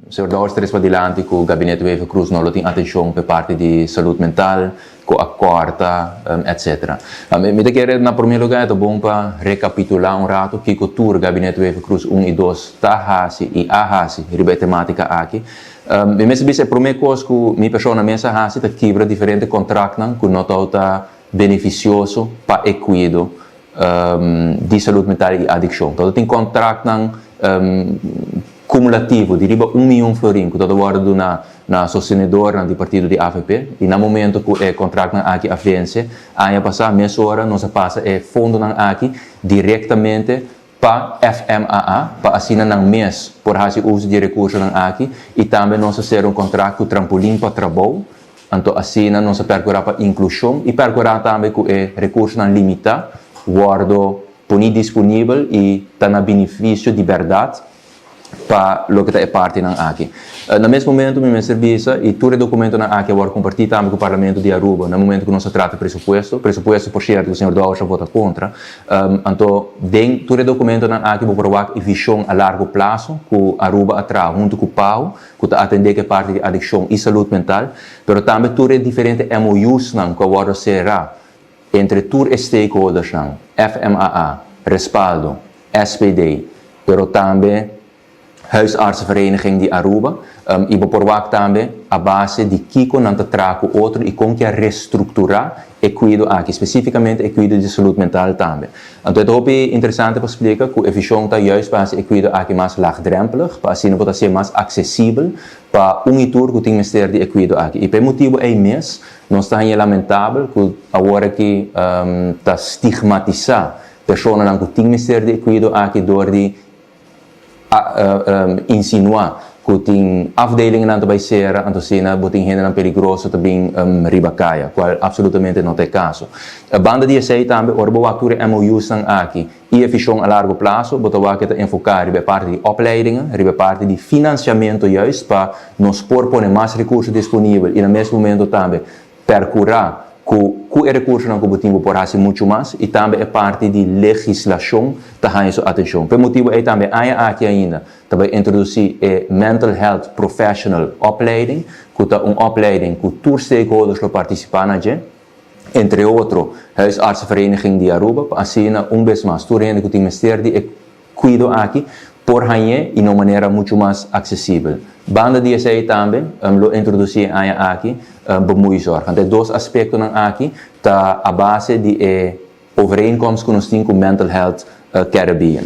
Senhor da Ostres para adiante com o gabinete Weva Cruz não tem atenção para parte de saúde mental, com a quarta, etc. Me quero na primeiro lugar é bom para recapitular rato que o tour gabinete Weva Cruz 1 e 2 está e a riba temática aqui. Me mesmo é primeira coisa que minha pessoa na mesa hasi tá quebra diferente contratos que não está beneficioso para equilíbrio de saúde mental e adicção. Então tem contrato cumulativo de riba 1 milhão florin que toda hora na sostenedora do partido de AFP e no momento que o contrato aqui a vence a passar mês hora nós passa fundo aqui diretamente para FMAA para assinar no mês por fazer uso de recursos aqui e também nós fazer contrato com trampolim para trabalho então assina nós percorrer para inclusão e percorrer também com recursos limitados guardo poni disponível e está na benefício de verdade para o que é parte na aqui. No mesmo momento, me serviço e todo o documento na aqui agora compartilho também com o Parlamento de Aruba. No momento que nós trata pressuposto, por certo, o senhor Dousha vota contra. Então, dentro todo o documento na aqui vou provar a visão a largo prazo que Aruba atrás, junto com o PAU, que está atender que parte de adicção e saúde mental, mas também todo diferente MOUs que agora será entre todos os stakeholders, FMAA, Respaldo, SPD, mas também Huisartsenvereniging de Aruba e vou provar também a base de Kiko não trago outro e como que reestruturar e cuido aqui, especificamente e cuido de saúde mental também. Então é interessante para explicar que a visão está juist para e cuido aqui mais laagdrempelig, para assim pode ser mais acessível para tour que tem ministério de cuido aqui. E por motivo é mês, nós está lamentável que agora que está estigmatizar pessoas que tem ministério de cuido aqui door de insinuar que tem afdelingen aan te ser, então se na botin gente perigoso também ribacaia, qual absolutamente não é caso. A banda de sei também orbo acture MOUs aqui e a visão a largo prazo, botawa que enfocar riba parte de opleidingen, riba parte de financiamento juist para nos pôr mais recursos disponíveis e no mesmo momento também percurar que o recurso não competitivo por fazer muito mais e também é parte de legislação da sua atenção. Por motivo é também aqui ainda também introduzir a mental health professional opleiding, que é uma opleiding que todos os stakeholders participam na entre outros Huisartsenvereniging de Aruba, para assim vez mais todo mundo que tem ministério de cuido aqui por ganhar de uma maneira muito mais acessível. Banda de DSA também, introduzir aqui, bemoeizorg. Então, dois aspectos aqui, está a base de overeenkomst que nós temos com Mental Health Caribbean.